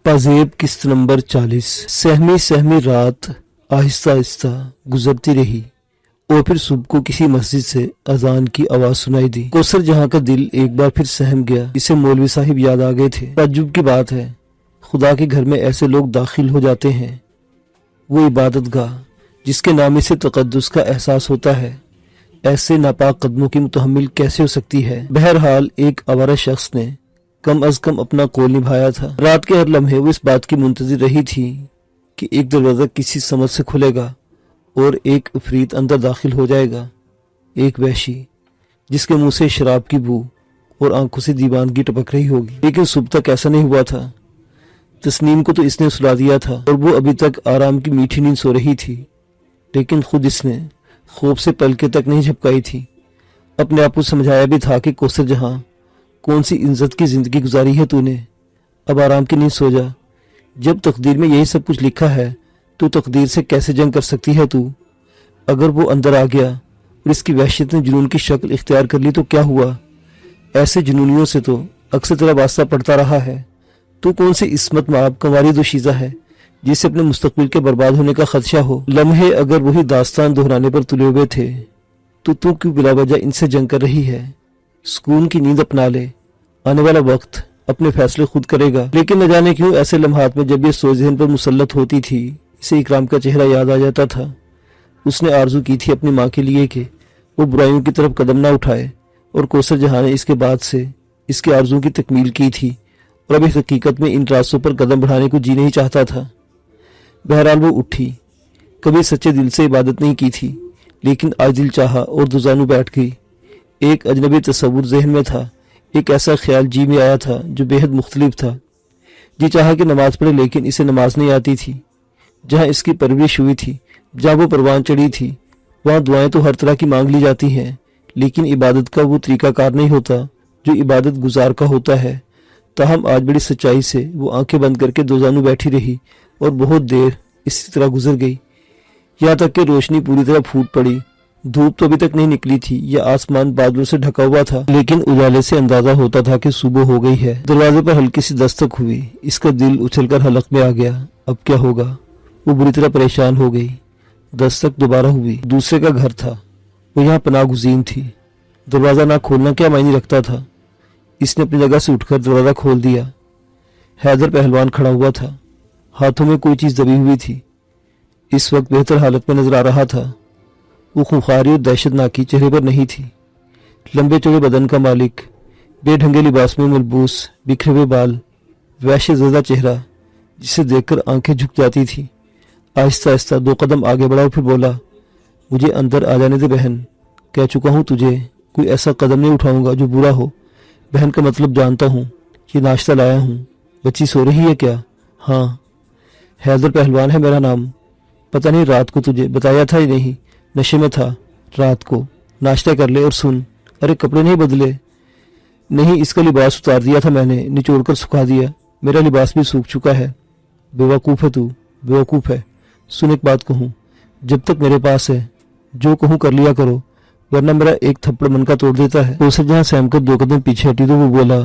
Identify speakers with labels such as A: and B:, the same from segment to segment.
A: پازیب قسط نمبر 40۔ سہمی سہمی رات آہستہ آہستہ گزرتی رہی اور پھر صبح کو کسی مسجد سے اذان کی آواز سنائی دی۔ کوثر جہاں کا دل ایک بار پھر سہم گیا۔ اسے مولوی صاحب یاد آ گئے تھے۔ تعجب کی بات ہے، خدا کے گھر میں ایسے لوگ داخل ہو جاتے ہیں۔ وہ عبادت گاہ جس کے نام سے تقدس کا احساس ہوتا ہے، ایسے ناپاک قدموں کی متحمل کیسے ہو سکتی ہے؟ بہرحال ایک آوارہ شخص نے کم از کم اپنا قول نبھایا تھا۔ رات کے ہر لمحے وہ اس بات کی منتظر رہی تھی کہ ایک دروازہ کسی سمت سے کھلے گا اور ایک عفریت اندر داخل ہو جائے گا، ایک وحشی جس کے منہ سے شراب کی بو اور آنکھوں سے دیوانگی ٹپک رہی ہوگی۔ لیکن صبح تک ایسا نہیں ہوا تھا۔ تسنیم کو تو اس نے سلا دیا تھا اور وہ ابھی تک آرام کی میٹھی نیند سو رہی تھی، لیکن خود اس نے خوف سے پلکیں تک نہیں جھپکائی تھی۔ اپنے آپ کو سمجھایا بھی تھا کہ کوثر جہاں، کون سی عزت کی زندگی گزاری ہے تو نے، اب آرام کی نیند سو جا۔ جب تقدیر میں یہی سب کچھ لکھا ہے تو تقدیر سے کیسے جنگ کر سکتی ہے تو؟ اگر وہ اندر آ گیا اور اس کی وحشت نے جنون کی شکل اختیار کر لی تو کیا ہوا؟ ایسے جنونیوں سے تو اکثر تیرا واسطہ پڑتا رہا ہے۔ تو کون سی عصمت مآب کنواری دوشیزہ ہے جسے اپنے مستقبل کے برباد ہونے کا خدشہ ہو؟ لمحے اگر وہی داستان دہرانے پر تلے ہوئے تھے تو کیوں بلا وجہ ان سے جنگ کر رہی ہے؟ سکون کی نیند اپنا لے، آنے والا وقت اپنے فیصلے خود کرے گا۔ لیکن نہ جانے کیوں ایسے لمحات میں جب یہ سوچ ذہن پر مسلط ہوتی تھی، اسے اکرام کا چہرہ یاد آ جاتا تھا۔ اس نے آرزو کی تھی اپنی ماں کے لیے کہ وہ برائیوں کی طرف قدم نہ اٹھائے، اور کوثر جہاں نے اس کے بعد سے اس کے آرزو کی تکمیل کی تھی اور اب اس حقیقت میں ان راستوں پر قدم بڑھانے کو جی نہیں چاہتا تھا۔ بہرحال وہ اٹھی۔ کبھی سچے دل سے عبادت نہیں کی تھی، لیکن آج دل چاہا اور دوزانو بیٹھ گئی۔ ایک اجنبی تصور ذہن میں تھا، ایک ایسا خیال جی میں آیا تھا جو بے حد مختلف تھا۔ جی چاہا کہ نماز پڑھے، لیکن اسے نماز نہیں آتی تھی۔ جہاں اس کی پرورش ہوئی تھی، جہاں وہ پروان چڑھی تھی، وہاں دعائیں تو ہر طرح کی مانگ لی جاتی ہیں، لیکن عبادت کا وہ طریقہ کار نہیں ہوتا جو عبادت گزار کا ہوتا ہے۔ تاہم آج بڑی سچائی سے وہ آنکھیں بند کر کے دوزانو بیٹھی رہی اور بہت دیر اسی طرح گزر گئی، یہاں تک کہ روشنی پوری طرح پھوٹ پڑی۔ دھوپ تو ابھی تک نہیں نکلی تھی، یہ آسمان بادلوں سے ڈھکا ہوا تھا، لیکن اجالے سے اندازہ ہوتا تھا کہ صبح ہو گئی ہے۔ دروازے پر ہلکی سی دستک ہوئی، اس کا دل اچھل کر حلق میں آ گیا۔ اب کیا ہوگا؟ وہ بری طرح پریشان ہو گئی۔ دستک دوبارہ ہوئی، دوسرے کا گھر تھا، وہ یہاں پناہ گزین تھی۔ دروازہ نہ کھولنا کیا معنی رکھتا تھا؟ اس نے اپنی جگہ سے اٹھ کر دروازہ کھول دیا۔ حیدر پہلوان کھڑا ہوا تھا، ہاتھوں میں کوئی چیز دبی ہوئی تھی۔ اس وقت بہتر حالت میں نظر آ رہا تھا۔ وہ خونخواری اور دہشت ناکی چہرے پر نہیں تھی۔ لمبے چوڑے بدن کا مالک، بے ڈھنگے لباس میں ملبوس، بکھرے ہوئے بال، وحشت زدہ چہرہ جسے دیکھ کر آنکھیں جھک جاتی تھی۔ آہستہ آہستہ 2 قدم آگے بڑھا اور پھر بولا، مجھے اندر آ جانے دے بہن، کہہ چکا ہوں تجھے کوئی ایسا قدم نہیں اٹھاؤں گا جو برا ہو۔ بہن کا مطلب جانتا ہوں، یہ ناشتہ لایا ہوں۔ بچی سو رہی ہے کیا؟ ہاں، حیدر پہلوان ہے میرا نام۔ پتہ نہیں رات کو تجھے بتایا تھا ہی نہیں، نشے میں تھا رات کو۔ ناشتہ کر لے اور سن۔ ارے کپڑے نہیں بدلے؟ نہیں، اس کا لباس اتار دیا تھا میں نے، نچوڑ کر سکھا دیا، میرا لباس بھی سوکھ چکا ہے۔ بیوقوف ہے تو، بیوقوف ہے۔ سن ایک بات کہوں، جب تک میرے پاس ہے جو کہوں کر لیا کرو، ورنہ میرا ایک تھپڑ من کا توڑ دیتا ہے۔ کوثر جہاں سہم کر 2 قدم پیچھے ہٹی تو وہ بولا،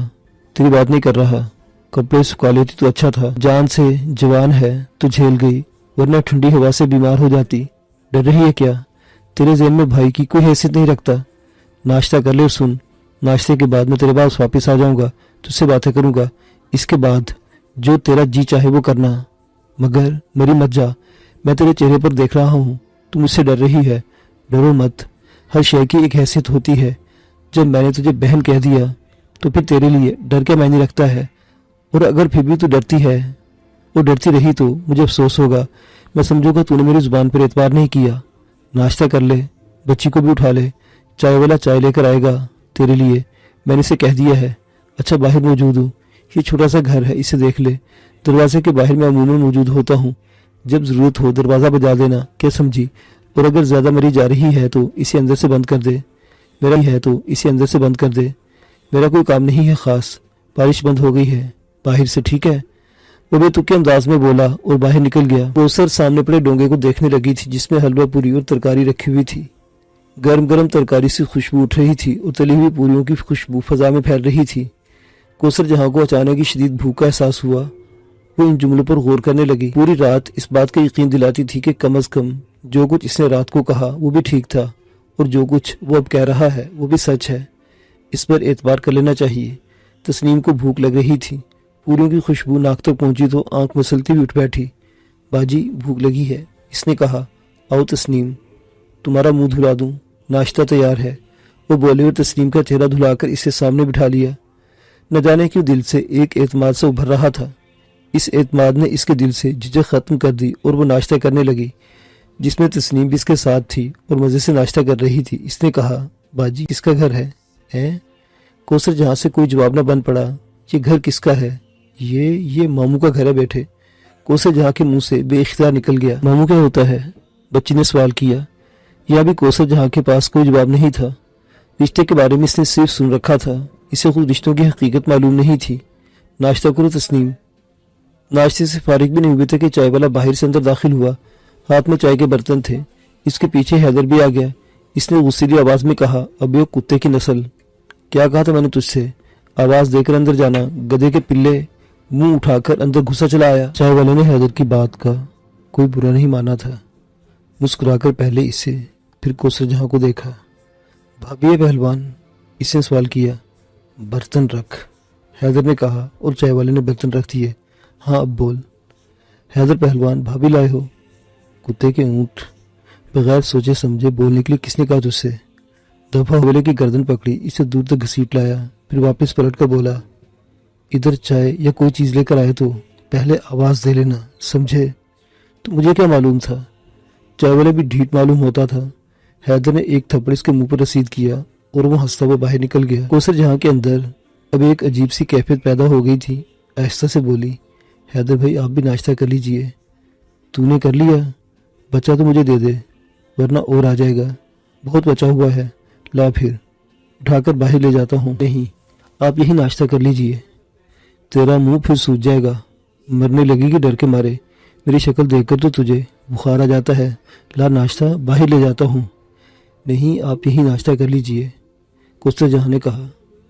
A: تیری بات نہیں کر رہا، کپڑے سکھا لیتی تو اچھا تھا۔ جان سے جوان ہے تو جھیل گئی، ورنہ ٹھنڈی ہوا سے بیمار ہو جاتی۔ ڈر رہی ہے کیا؟ تیرے ذہن میں بھائی کی کوئی حیثیت نہیں رکھتا؟ ناشتہ کر لے اور سن، ناشتے کے بعد میں تیرے پاس واپس آ جاؤں گا، تجھ سے باتیں کروں گا۔ اس کے بعد جو تیرا جی چاہے وہ کرنا، مگر مری مت جا۔ میں تیرے چہرے پر دیکھ رہا ہوں، تو مجھ سے ڈر رہی ہے۔ ڈرو مت، ہر شے کی ایک حیثیت ہوتی ہے۔ جب میں نے تجھے بہن کہہ دیا تو پھر تیرے لیے ڈر کیا معنی رکھتا ہے؟ اور اگر پھر بھی تو ڈرتی ہے اور ڈرتی رہی تو مجھے افسوس ہوگا، میں سمجھوں گا تو نے میری زبان پر اعتبار نہیں کیا۔ ناشتہ کر لے، بچی کو بھی اٹھا لے، چائے والا چائے لے کر آئے گا تیرے لیے، میں نے اسے کہہ دیا ہے۔ اچھا باہر موجود ہوں، یہ چھوٹا سا گھر ہے، اسے دیکھ لے، دروازے کے باہر میں عموماً موجود ہوتا ہوں، جب ضرورت ہو دروازہ بجا دینا، کیا سمجھی؟ اور اگر زیادہ مری جا رہی ہے تو اسے اندر سے بند کر دے، میرا کوئی کام نہیں ہے خاص، بارش بند ہو گئی ہے باہر سے، ٹھیک ہے؟ وہ بے تکے انداز میں بولا اور باہر نکل گیا۔ کوثر سامنے پڑے ڈونگے کو دیکھنے لگی تھی جس میں حلوہ پوری اور ترکاری رکھی ہوئی تھی۔ گرم گرم ترکاری سے خوشبو اٹھ رہی تھی اور تلی ہوئی پوریوں کی خوشبو فضا میں پھیل رہی تھی۔ کوثر جہاں کو اچانک ہی شدید بھوک کا احساس ہوا۔ وہ ان جملوں پر غور کرنے لگی۔ پوری رات اس بات کا یقین دلاتی تھی کہ کم از کم جو کچھ اس نے رات کو کہا وہ بھی ٹھیک تھا، اور جو کچھ وہ اب کہہ رہا ہے وہ بھی سچ ہے۔ اس پر اعتبار کر لینا چاہیے۔ تسنیم کو بھوک لگ رہی تھی۔ پوریوں کی خوشبو ناک تک پہنچی تو آنکھ مسلتی ہوئی اٹھ بیٹھی۔ باجی بھوک لگی ہے، اس نے کہا۔ آؤ تسنیم، تمہارا منہ دھلا دوں، ناشتہ تیار ہے، وہ بولے اور تسنیم کا چہرہ دھلا کر اسے سامنے بٹھا لیا۔ نہ جانے کیوں دل سے ایک اعتماد سے ابھر رہا تھا۔ اس اعتماد نے اس کے دل سے جھجک ختم کر دی اور وہ ناشتہ کرنے لگی، جس میں تسنیم بھی اس کے ساتھ تھی اور مزے سے ناشتہ کر رہی تھی۔ اس نے کہا، باجی کس کا گھر ہے؟ کوثر جہاں سے کوئی جواب نہ بن پڑا۔ یہ گھر کس کا ہے؟ یہ ماموں کا گھر ہے بیٹے، کوثر جہاں کے منہ سے بے اختیار نکل گیا۔ ماموں کیا ہوتا ہے؟ بچی نے سوال کیا۔ یا بھی کوثر جہاں کے پاس کوئی جواب نہیں تھا۔ رشتے کے بارے میں اس نے صرف سن رکھا تھا، اسے خود رشتوں کی حقیقت معلوم نہیں تھی۔ ناشتہ کرو تسنیم۔ ناشتے سے فارغ بھی نہیں ہوئے تھے کہ چائے والا باہر سے اندر داخل ہوا، ہاتھ میں چائے کے برتن تھے۔ اس کے پیچھے حیدر بھی آ گیا۔ اس نے غصیلی آواز میں کہا، ابے کتے کی نسل، کیا کہا تھا میں نے تجھ سے؟ آواز دے کر اندر جانا، گدھے کے پلے۔ منہ اٹھا کر اندر گھسا چلا آیا۔ چائے والے نے حیدر کی بات کا کوئی برا نہیں مانا تھا۔ مسکرا کر پہلے اسے پھر کوثر جہاں کو دیکھا۔ بھابھی ہے پہلوان؟ اس نے سوال کیا۔ برتن رکھ، حیدر نے کہا اور چائے والے نے برتن رکھ دیے۔ ہاں اب بول۔ حیدر پہلوان، بھابھی لائے ہو؟ کتے کے اونٹ، بغیر سوچے سمجھے بولنے کے لیے کس نے کہا تجھ سے؟ دفعہ حوالے کی گردن پکڑی، اسے دور تک گھسیٹ لایا، پھر واپس پلٹ کر بولا، ادھر چائے یا کوئی چیز لے کر آئے تو پہلے آواز دے لینا، سمجھے؟ تو مجھے کیا معلوم تھا؟ چائے والے بھی ڈھیٹ معلوم ہوتا تھا۔ حیدر نے ایک تھپڑ اس کے منہ پر رسید کیا اور وہ ہنستا ہوا باہر نکل گیا۔ کوثر جہاں کے اندر اب ایک عجیب سی کیفیت پیدا ہو گئی تھی۔ آہستہ سے بولی، حیدر بھائی آپ بھی ناشتہ کر لیجئے۔ تو نے کر لیا؟ بچہ تو مجھے دے دے ورنہ اور آ جائے گا، بہت بچا ہوا ہے، لا پھر اٹھا کر باہر لے جاتا ہوں۔ نہیں، آپ یہی ناشتہ کر لیجئے، تیرا منہ پھر سوج جائے گا، مرنے لگے گی ڈر کے مارے، میری شکل دیکھ کر تو تجھے بخار آ جاتا ہے، لا ناشتہ باہر لے جاتا ہوں۔ نہیں، آپ یہی ناشتہ کر لیجئے، کوثر جہاں نے کہا۔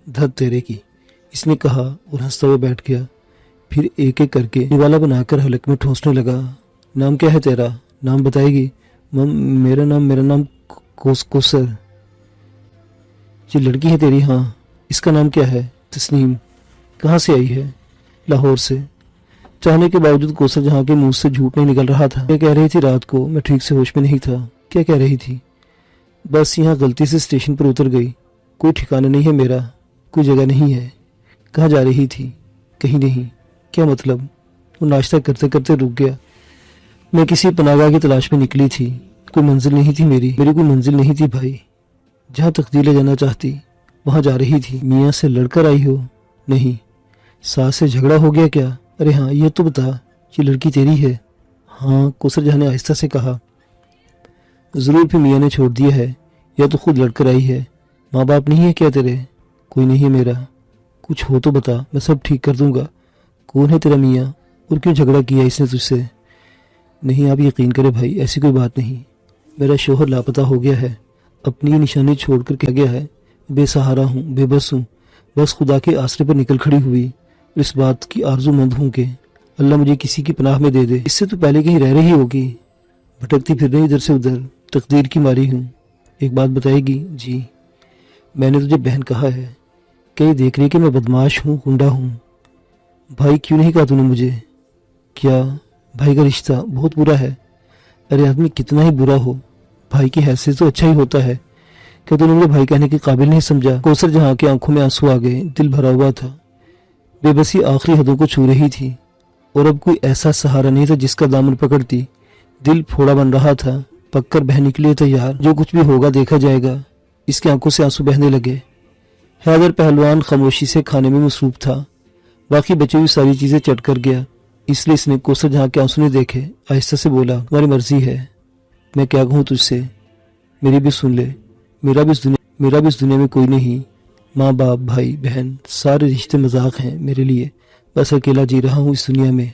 A: دھت تیرے کی، اس نے کہا اور ہنستا ہوا بیٹھ گیا۔ پھر ایک ایک کر کے نوالا بنا کر حلق میں ٹھونسنے لگا۔ نام کیا ہے تیرا؟ نام بتائے گی؟ میرا نام کوثر۔ یہ لڑکی ہے تیری؟ ہاں۔ اس کا نام کیا ہے؟ تسنیم۔ کہاں سے آئی ہے؟ لاہور سے۔ چاہنے کے باوجود کوثر جہاں کے منہ سے جھوٹ نہیں نکل رہا تھا۔ کیا کہہ رہی تھی رات کو؟ میں ٹھیک سے ہوش میں نہیں تھا۔ کیا کہہ رہی تھی؟ بس یہاں غلطی سے اسٹیشن پر اتر گئی، کوئی ٹھکانہ نہیں ہے میرا، کوئی جگہ نہیں ہے۔ کہاں جا رہی تھی؟ کہیں نہیں۔ کیا مطلب؟ وہ ناشتہ کرتے کرتے رک گیا۔ میں کسی پناہ گاہ کی تلاش میں نکلی تھی، کوئی منزل نہیں تھی میری کوئی منزل نہیں تھی بھائی، جہاں تقدیر لے جانا چاہتی وہاں جا رہی تھی۔ میاں سے لڑ کر آئی ہو؟ نہیں۔ ساس سے جھگڑا ہو گیا کیا؟ ارے ہاں، یہ تو بتا، یہ لڑکی تیری ہے؟ ہاں، کوثر جہاں نے آہستہ سے کہا۔ ضرور پھر میاں نے چھوڑ دیا ہے یا تو خود لڑ کر آئی ہے۔ ماں باپ نہیں ہے کیا تیرے؟ کوئی نہیں ہے میرا۔ کچھ ہو تو بتا، میں سب ٹھیک کر دوں گا۔ کون ہے تیرا میاں اور کیوں جھگڑا کیا اس نے تجھ سے؟ نہیں، آپ یقین کرے بھائی، ایسی کوئی بات نہیں۔ میرا شوہر لاپتہ ہو گیا ہے، اپنی نشانی چھوڑ کر کیا گیا ہے، بے سہارا ہوں، بے بس ہوں، بس خدا کے آسرے پر نکل کھڑی ہوئی، اس بات کی آرزو مند ہوں کہ اللہ مجھے کسی کی پناہ میں دے دے۔ اس سے تو پہلے کہیں رہ رہی ہوگی، بھٹکتی پھر رہی ادھر سے ادھر، تقدیر کی ماری ہوں۔ ایک بات بتائے گی؟ جی۔ میں نے تجھے بہن کہا ہے، کہیں دیکھ رہی کہ میں بدماش ہوں، گنڈا ہوں؟ بھائی کیوں نہیں کہا تو نے مجھے؟ کیا بھائی کا رشتہ بہت برا ہے؟ ارے آدمی کتنا ہی برا ہو، بھائی کی حیثیت تو اچھا ہی ہوتا ہے، کہ تو نے مجھے بھائی کہنے کے قابل نہیں سمجھا؟ کوثر جہاں کی آنکھوں میں آنسو آ گئے، دل بھرا ہوا تھا، بے بسی آخری حدوں کو چھو رہی تھی، اور اب کوئی ایسا سہارا نہیں تھا جس کا دامن پکڑتی۔ دل پھوڑا بن رہا تھا، پک کر بہنے کے لیے تیار، جو کچھ بھی ہوگا دیکھا جائے گا۔ اس کی آنکھوں سے آنسو بہنے لگے۔ حیدر پہلوان خاموشی سے کھانے میں مصروف تھا، باقی بچی ہوئی ساری چیزیں چٹ کر گیا، اس لیے اس نے کوثر جہاں کے آنسو نہیں دیکھے، آہستہ سے بولا، تمہاری مرضی ہے، میں کیا کہوں تجھ سے؟ میری بھی سن لے، میرا بھی اس دنیا میں کوئی نہیں، ماں باپ بھائی بہن سارے رشتے مذاق ہیں میرے لیے، بس اکیلا جی رہا ہوں اس دنیا میں،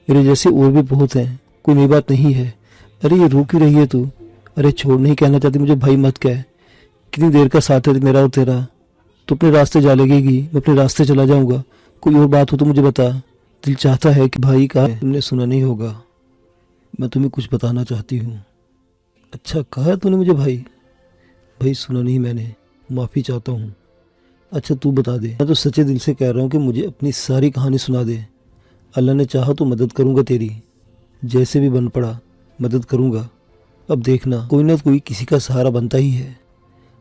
A: میرے جیسے اور بھی بہت ہیں، کوئی نئی بات نہیں ہے۔ ارے یہ رو کیوں رہی ہے تو؟ ارے چھوڑ، نہیں کہنا چاہتی مجھے بھائی مت کہہ، کتنی دیر کا ساتھ ہے میرا اور تیرا، تو اپنے راستے جا لگے گی، میں اپنے راستے چلا جاؤں گا، کوئی اور بات ہو تو مجھے بتا۔ دل چاہتا ہے کہ بھائی کا تم نے سنا نہیں ہوگا، میں تمہیں کچھ بتانا چاہتی ہوں۔ اچھا کہا تو نے مجھے بھائی سنا نہیں میں نے، معافی چاہتا ہوں۔ اچھا تو بتا دے، میں تو سچے دل سے کہہ رہا ہوں کہ مجھے اپنی ساری کہانی سنا دے، اللہ نے چاہا تو مدد کروں گا تیری، جیسے بھی بن پڑا مدد کروں گا۔ اب دیکھنا کوئی نہ کوئی کسی کا سہارا بنتا ہی ہے،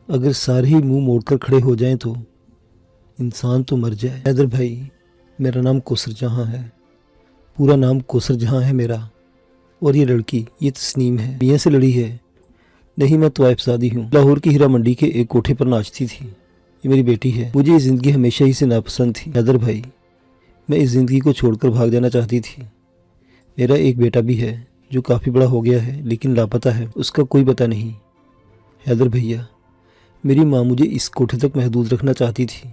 A: اگر سارے ہی منہ موڑ کر کھڑے ہو جائیں تو انسان تو مر جائے۔ حیدر بھائی میرا نام کوثر جہاں ہے، پورا نام کوثر جہاں ہے میرا، اور یہ لڑکی یہ تسنیم ہے، میاں سے لڑی ہے؟ نہیں میں طوائف زادی ہوں، لاہور کی ہیرا منڈی کے ایک کوٹھے پر ناچتی تھی، یہ میری بیٹی ہے۔ مجھے یہ زندگی ہمیشہ ہی سے ناپسند تھی حیدر بھائی، میں اس زندگی کو چھوڑ کر بھاگ جانا چاہتی تھی۔ میرا ایک بیٹا بھی ہے جو کافی بڑا ہو گیا ہے لیکن لاپتہ ہے، اس کا کوئی پتہ نہیں۔ حیدر بھیا میری ماں مجھے اس کوٹھے تک محدود رکھنا چاہتی تھی،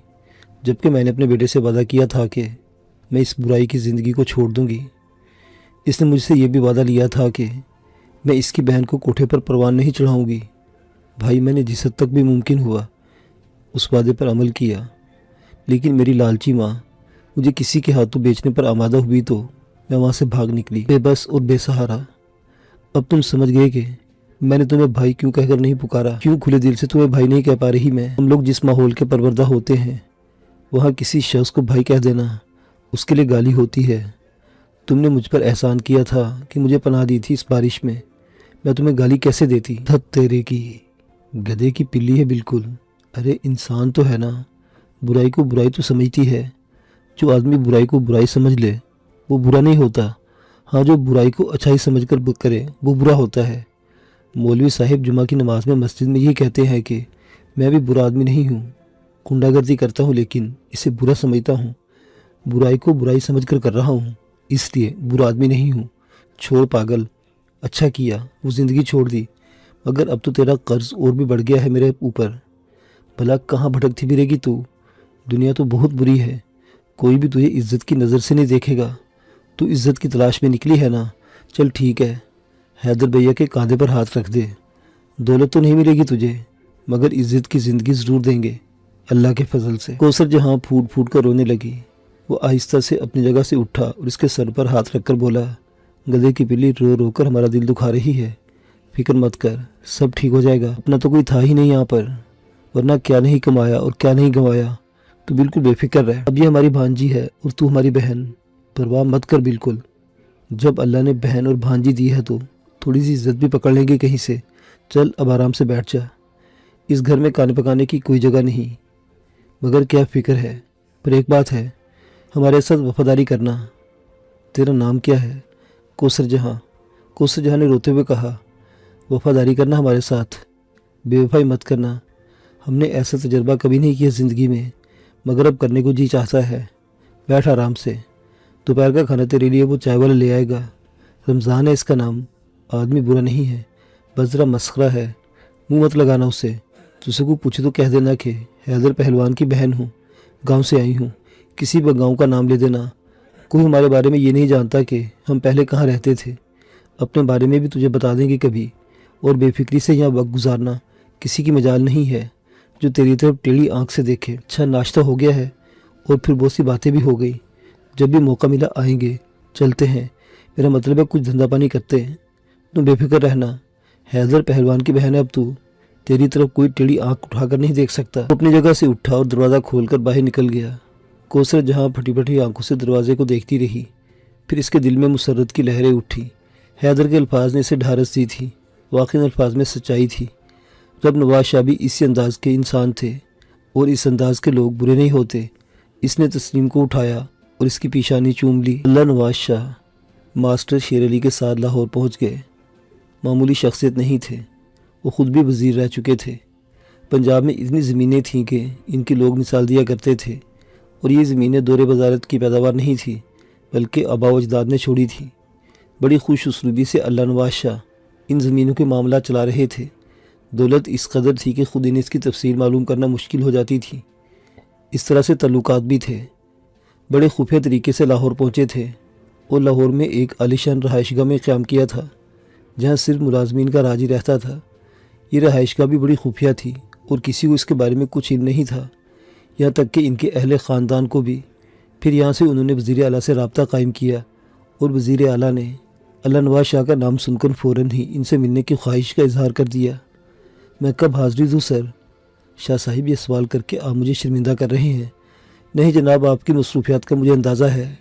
A: جبکہ میں نے اپنے بیٹے سے وعدہ کیا تھا کہ میں اس برائی کی زندگی کو چھوڑ دوں گی۔ اس نے مجھ سے یہ بھی وعدہ لیا تھا کہ میں اس کی بہن کو کوٹھے پر پروان نہیں چڑھاؤں گی۔ بھائی میں نے جس حد تک بھی ممکن ہوا اس وعدے پر عمل کیا، لیکن میری لالچی ماں مجھے کسی کے ہاتھوں بیچنے پر آمادہ ہوئی تو میں وہاں سے بھاگ نکلی، بے بس اور بے سہارا۔ اب تم سمجھ گئے کہ میں نے تمہیں بھائی کیوں کہہ کر نہیں پکارا، کیوں کھلے دل سے تمہیں بھائی نہیں کہہ پا رہی میں۔ ہم لوگ جس ماحول کے پروردہ ہوتے ہیں وہاں کسی شخص کو بھائی کہہ دینا اس کے لیے گالی ہوتی ہے۔ تم نے مجھ پر احسان کیا تھا کہ مجھے پناہ دی تھی اس بارش میں تمہیں گالی کیسے دیتی؟ دھت تیرے کی، گدھے کی پلی ہے بالکل۔ ارے انسان تو ہے نا، برائی کو برائی تو سمجھتی ہے۔ جو آدمی برائی کو برائی سمجھ لے وہ برا نہیں ہوتا، ہاں جو برائی کو اچھائی سمجھ کر کرے وہ برا ہوتا ہے۔ مولوی صاحب جمعہ کی نماز میں مسجد میں یہ کہتے ہیں کہ میں بھی برا آدمی نہیں ہوں، کنڈا گردی کرتا ہوں لیکن اسے برا سمجھتا ہوں، برائی کو برائی سمجھ کر کر رہا ہوں، اس لیے برا آدمی نہیں ہوں۔ چھوڑ پاگل، اچھا کیا وہ زندگی چھوڑ دی، مگر اب تو تیرا قرض اور بھی بڑھ گیا ہے میرے اوپر۔ بھلا کہاں بھٹکتی پھرے گی تو؟ دنیا تو بہت بری ہے، کوئی بھی تجھے عزت کی نظر سے نہیں دیکھے گا، تو عزت کی تلاش میں نکلی ہے نا۔ چل ٹھیک ہے، حیدر بھیا کے کاندھے پر ہاتھ رکھ دے، دولت تو نہیں ملے گی تجھے مگر عزت کی زندگی ضرور دیں گے اللہ کے فضل سے۔ کوثر جہاں پھوٹ پھوٹ کر رونے لگی، وہ آہستہ سے اپنی جگہ سے اٹھا اور اس کے سر پر ہاتھ رکھ کر بولا، گدھے کی پلی رو رو کر ہمارا دل دکھا رہی ہے، فکر مت کر، سب ٹھیک ہو جائے گا۔ اپنا تو کوئی تھا ہی نہیں یہاں پر، ورنہ کیا نہیں کمایا اور کیا نہیں گنوایا، تو بالکل بے فکر رہ۔ اب یہ ہماری بھانجی ہے اور تو ہماری بہن، پرواہ مت کر بالکل۔ جب اللہ نے بہن اور بھانجی دی ہے تو تھوڑی سی عزت بھی پکڑ لیں گے کہیں سے۔ چل اب آرام سے بیٹھ جا، اس گھر میں کھانے پکانے کی کوئی جگہ نہیں، مگر کیا فکر ہے، پر ایک بات ہے، ہمارے ساتھ وفاداری کرنا۔ تیرا نام کیا ہے؟ کوثر جہاں۔ کوثر جہاں نے روتے ہوئے کہا، وفاداری کرنا ہمارے ساتھ، بے وفائی مت کرنا۔ ہم نے ایسا تجربہ کبھی نہیں کیا زندگی میں، مگر اب کرنے کو جی چاہتا ہے۔ بیٹھ آرام سے، دوپہر کا کھانا تیرے لیے وہ چائے والا لے آئے گا، رمضان ہے اس کا نام، آدمی برا نہیں ہے، بس ذرا مسخرہ ہے، منہ مت لگانا اسے۔ تجھ سے کوئی پوچھے تو کہہ دینا کہ حیدر پہلوان کی بہن ہوں، گاؤں سے آئی ہوں، کسی بھی گاؤں کا نام لے دینا، کوئی ہمارے بارے میں یہ نہیں جانتا کہ ہم پہلے کہاں رہتے تھے، اپنے بارے میں بھی تجھے بتا دیں گے کبھی، اور بے فکری سے یہاں وقت گزارنا کسی کی مجال نہیں ہے جو تیری طرف ٹیڑھی آنکھ سے دیکھے۔ اچھا ناشتہ ہو گیا ہے اور پھر بہت سی باتیں بھی ہو گئی، جب بھی موقع ملا آئیں گے، چلتے ہیں، میرا مطلب ہے کچھ دھندا پانی کرتے ہیں، تم بے فکر رہنا، حیدر پہلوان کی بہن ہے، اب تو تیری طرف کوئی ٹیڑھی آنکھ اٹھا کر نہیں دیکھ سکتا۔ وہ اپنی جگہ سے اٹھا اور دروازہ کھول کر باہر نکل گیا۔ کوثر جہاں پھٹی پھٹی آنکھوں سے دروازے کو دیکھتی رہی، پھر اس کے دل میں مسرت کی لہریں اٹھی۔ حیدر کے الفاظ نے اسے ڈھارس دی تھی، واقعی الفاظ میں سچائی تھی۔ جب نواز شاہ بھی اسی انداز کے انسان تھے اور اس انداز کے لوگ برے نہیں ہوتے، اس نے تسلیم کو اٹھایا اور اس کی پیشانی چوم لی۔ اللہ نواز شاہ ماسٹر شیر علی کے ساتھ لاہور پہنچ گئے۔ معمولی شخصیت نہیں تھے، وہ خود بھی وزیر رہ چکے تھے۔ پنجاب میں اتنی زمینیں تھیں کہ ان کے لوگ مثال دیا کرتے تھے، اور یہ زمینیں دور وزارت کی پیداوار نہیں تھی بلکہ آبا و اجداد نے چھوڑی تھی۔ بڑی خوش اسلوبی سے اللہ نواز شاہ ان زمینوں کے معاملات چلا رہے تھے۔ دولت اس قدر تھی کہ خود انہیں اس کی تفصیل معلوم کرنا مشکل ہو جاتی تھی، اس طرح سے تعلقات بھی تھے۔ بڑے خفیہ طریقے سے لاہور پہنچے تھے اور لاہور میں ایک عالیشان رہائش گاہ میں قیام کیا تھا جہاں صرف ملازمین کا راج ہی رہتا تھا۔ یہ رہائش گاہ بھی بڑی خفیہ تھی اور کسی کو اس کے بارے میں کچھ علم نہیں تھا۔ یہاں تک کہ ان کے اہل خاندان کو بھی۔ پھر یہاں سے انہوں نے وزیر اعلیٰ سے رابطہ قائم کیا اور وزیر اعلیٰ نے اللہ نواز شاہ کا نام سن کر فوراً ہی ان سے ملنے کی خواہش کا اظہار کر دیا۔ میں کب حاضری دوں سر؟ شاہ صاحب یہ سوال کر کے آپ مجھے شرمندہ کر رہے ہیں۔ نہیں جناب، آپ کی مصروفیات کا مجھے اندازہ ہے۔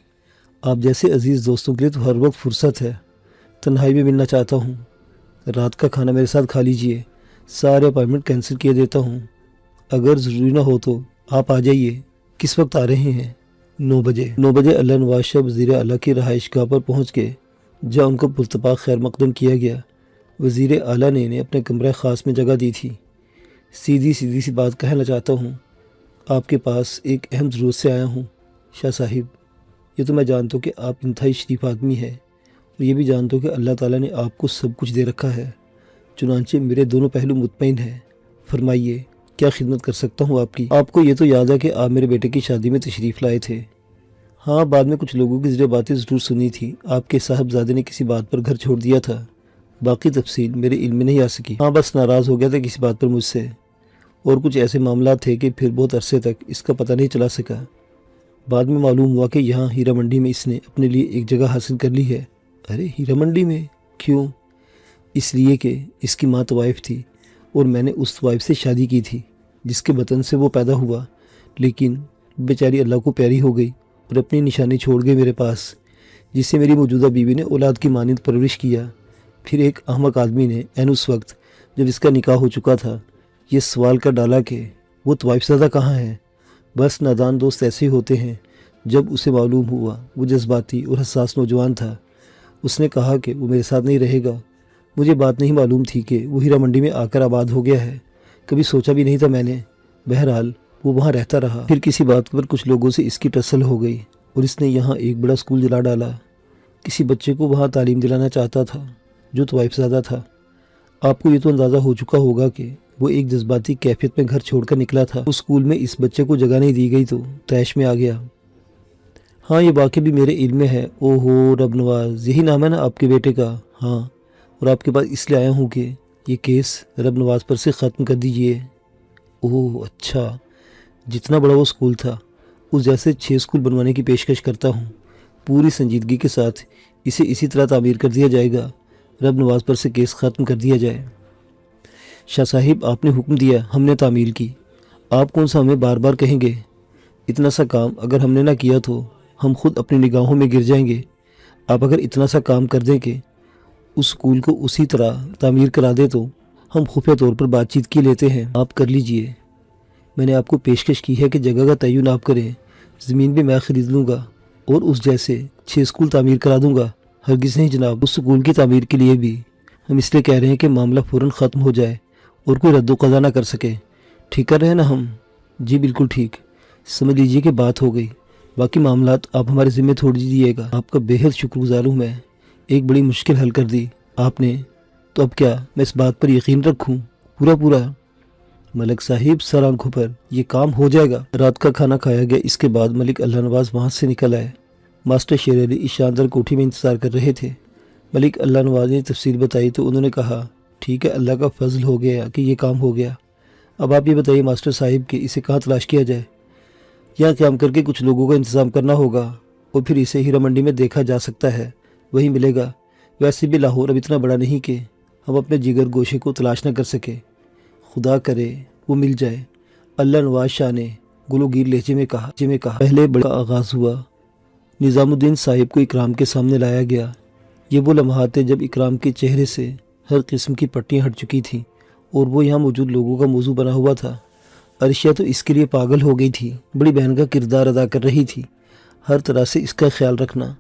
A: آپ جیسے عزیز دوستوں کے لیے تو ہر وقت فرصت ہے۔ تنہائی میں ملنا چاہتا ہوں۔ رات کا کھانا میرے ساتھ کھا لیجئے۔ سارے اپائنٹمنٹ کینسل کیے دیتا ہوں۔ اگر ضروری نہ ہو تو آپ آ جائیے۔ کس وقت آ رہے ہیں؟ 9 بجے۔ 9 بجے اللہ نواز شاہ وزیر اعلیٰ کی رہائش گاہ پر پہنچ گئے، جہاں ان کو پرتپاک خیر مقدم کیا گیا۔ وزیر اعلیٰ نے انہیں اپنے کمرہ خاص میں جگہ دی تھی۔ سیدھی سی بات کہنا چاہتا ہوں، آپ کے پاس ایک اہم ضرورت سے آیا ہوں۔ شاہ صاحب، یہ تو میں جانتا ہوں کہ آپ انتہائی شریف آدمی ہیں، اور یہ بھی جانتا ہوں کہ اللہ تعالیٰ نے آپ کو سب کچھ دے رکھا ہے، چنانچہ میرے دونوں پہلو مطمئن ہیں۔ فرمائیے، کیا خدمت کر سکتا ہوں آپ کی؟ آپ کو یہ تو یاد ہے کہ آپ میرے بیٹے کی شادی میں تشریف لائے تھے؟ ہاں، بعد میں کچھ لوگوں کی ذریعے باتیں ضرور سنی تھی۔ آپ کے صاحبزادے نے کسی بات پر گھر چھوڑ دیا تھا، باقی تفصیل میرے علم میں نہیں آ سکی۔ ہاں، بس ناراض ہو گیا تھا کسی بات پر مجھ سے، اور کچھ ایسے معاملات تھے کہ پھر بہت عرصے تک اس کا پتہ نہیں چلا سکا۔ بعد میں معلوم ہوا کہ یہاں ہیرا منڈی میں اس نے اپنے لیے ایک جگہ حاصل کر لی ہے۔ ارے ہیرا منڈی میں؟ کیوں؟ اس لیے کہ اس کی ماں طوائف تھی، اور میں نے اس طوائف سے شادی کی تھی جس کے بطن سے وہ پیدا ہوا، لیکن بیچاری اللہ کو پیاری ہو گئی اور اپنی نشانی چھوڑ گئی میرے پاس، جس سے میری موجودہ بیوی نے اولاد کی مانند پرورش کیا۔ پھر ایک احمق آدمی نے عین اس وقت جب اس کا نکاح ہو چکا تھا یہ سوال کر ڈالا کہ وہ طوائف زادہ کہاں ہے۔ بس نادان دوست ایسے ہی ہوتے ہیں۔ جب اسے معلوم ہوا وہ جذباتی اور حساس نوجوان تھا، اس نے کہا کہ وہ میرے ساتھ نہیں رہے گا۔ مجھے بات نہیں معلوم تھی کہ وہ ہیرا منڈی میں آ کر آباد ہو گیا ہے، کبھی سوچا بھی نہیں تھا میں نے۔ بہرحال وہ وہاں رہتا رہا۔ پھر کسی بات پر کچھ لوگوں سے اس کی ٹسل ہو گئی اور اس نے یہاں ایک بڑا اسکول جلا ڈالا۔ کسی بچے کو وہاں تعلیم دلانا چاہتا تھا جو طوائف زادہ تھا۔ آپ کو یہ تو اندازہ ہو چکا ہوگا کہ وہ ایک جذباتی کیفیت میں گھر چھوڑ کر نکلا تھا۔ اس اسکول میں اس بچے کو جگہ نہیں دی گئی تو طیش میں آ گیا۔ ہاں، یہ واقعہ بھی میرے علم میں ہے۔ او ہو، رب نواز یہی نام ہے نا آپ کے بیٹے کا؟ ہاں، اور آپ کے پاس اس لیے آیا ہوں کہ یہ کیس رب نواز پر سے ختم کر دیجئے۔ اوہ اچھا، جتنا بڑا وہ اسکول تھا اس جیسے 6 اسکول بنوانے کی پیشکش کرتا ہوں۔ پوری سنجیدگی کے ساتھ اسے اسی طرح تعمیر کر دیا جائے گا، رب نواز پر سے کیس ختم کر دیا جائے۔ شاہ صاحب، آپ نے حکم دیا، ہم نے تعمیل کی، آپ کون سا ہمیں بار بار کہیں گے؟ اتنا سا کام اگر ہم نے نہ کیا تو ہم خود اپنی نگاہوں میں گر جائیں گے۔ آپ اگر اتنا سا کام کر دیں کہ اس اسکول کو اسی طرح تعمیر کرا دے تو ہم خفیہ طور پر بات چیت کی لیتے ہیں۔ آپ کر لیجئے، میں نے آپ کو پیشکش کی ہے کہ جگہ کا تعین آپ کریں، زمین بھی میں خرید لوں گا اور اس جیسے 6 اسکول تعمیر کرا دوں گا۔ ہرگز نہیں جناب، اس اسکول کی تعمیر کے لیے بھی ہم اس لیے کہہ رہے ہیں کہ معاملہ فوراً ختم ہو جائے اور کوئی رد و قضا نہ کر سکے۔ ٹھیک کر رہے ہیں نا ہم؟ جی بالکل ٹھیک، سمجھ لیجئے کہ بات ہو گئی، باقی معاملات آپ ہمارے ذمہ چھوڑ دیجیے گا۔ آپ کا بےحد شکر گزار ہوں میں، ایک بڑی مشکل حل کر دی آپ نے۔ تو اب کیا میں اس بات پر یقین رکھوں پورا؟ ملک صاحب سر آنکھوں پر، یہ کام ہو جائے گا۔ رات کا کھانا کھایا گیا۔ اس کے بعد ملک اللہ نواز وہاں سے نکل آئے۔ ماسٹر شیر علی اس شاندار کوٹھی میں انتظار کر رہے تھے۔ ملک اللہ نواز نے تفصیل بتائی تو انہوں نے کہا، ٹھیک ہے، اللہ کا فضل ہو گیا کہ یہ کام ہو گیا۔ اب آپ یہ بتائیے ماسٹر صاحب کہ اسے کہاں تلاش کیا جائے؟ یہاں قیام کر کے کچھ لوگوں کا انتظام کرنا ہوگا اور پھر اسے ہیرا منڈی میں دیکھا جا سکتا ہے، وہی ملے گا۔ ویسے بھی لاہور اب اتنا بڑا نہیں کہ ہم اپنے جگر گوشے کو تلاش نہ کر سکے۔ خدا کرے وہ مل جائے۔ اللہ نواز شاہ نے گلوگیر لہجے میں کہا۔ پہلے بڑا آغاز ہوا۔ نظام الدین صاحب کو اکرام کے سامنے لایا گیا۔ یہ وہ لمحات تھے جب اکرام کے چہرے سے ہر قسم کی پٹیاں ہٹ چکی تھیں اور وہ یہاں موجود لوگوں کا موضوع بنا ہوا تھا۔ عرشیہ تو اس کے لیے پاگل ہو گئی تھی، بڑی بہن کا کردار ادا کر رہی تھی، ہر طرح سے اس کا خیال رکھنا،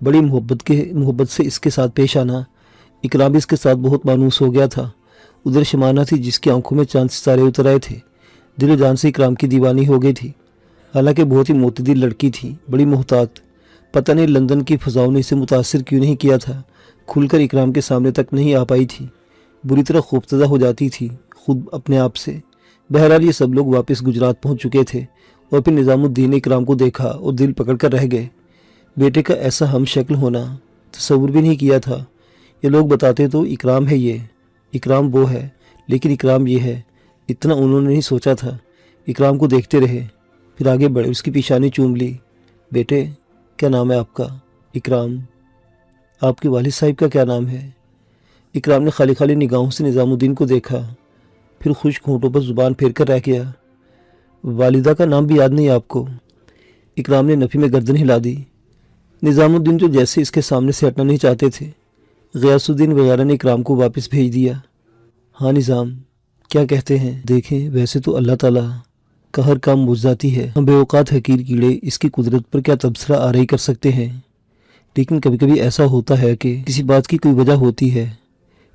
A: بڑی محبت سے اس کے ساتھ پیش آنا۔ اکرام بھی اس کے ساتھ بہت مانوس ہو گیا تھا۔ ادھر شمانہ تھی جس کی آنکھوں میں چاند ستارے اتر آئے تھے، دل و جان سے اکرام کی دیوانی ہو گئی تھی۔ حالانکہ بہت ہی معتدل لڑکی تھی، بڑی محتاط، پتہ نہیں لندن کی فضاؤں نے اسے متاثر کیوں نہیں کیا تھا، کھل کر اکرام کے سامنے تک نہیں آ پائی تھی، بری طرح خوفزدہ ہو جاتی تھی خود اپنے آپ سے۔ بہرحال یہ سب لوگ واپس گجرات پہنچ چکے تھے اور پھر نظام الدین نے اکرام کو دیکھا اور دل پکڑ کر رہ گئے۔ بیٹے کا ایسا ہم شکل ہونا تصور بھی نہیں کیا تھا۔ یہ لوگ بتاتے تو اکرام ہے، یہ اکرام وہ ہے، لیکن اکرام یہ ہے، اتنا انہوں نے نہیں سوچا تھا۔ اکرام کو دیکھتے رہے، پھر آگے بڑھے، اس کی پیشانی چوم لی۔ بیٹے کیا نام ہے آپ کا؟ اکرام۔ آپ کے والد صاحب کا کیا نام ہے؟ اکرام نے خالی خالی نگاہوں سے نظام الدین کو دیکھا، پھر خشک ہونٹوں پر زبان پھیر کر رہ گیا۔ والدہ کا نام بھی یاد نہیں آپ کو؟ اکرام نے نفی میں گردن ہلا دی۔ نظام الدین جو جیسے اس کے سامنے سے ہٹنا نہیں چاہتے تھے، غیاث الدین وغیرہ نے اکرام کو واپس بھیج دیا۔ ہاں نظام، کیا کہتے ہیں؟ دیکھیں ویسے تو اللہ تعالیٰ کا ہر کام معجزاتی ہے، ہم بے اوقات حقیر کیڑے اس کی قدرت پر کیا تبصرہ آرائی کر سکتے ہیں، لیکن کبھی کبھی ایسا ہوتا ہے کہ کسی بات کی کوئی وجہ ہوتی ہے۔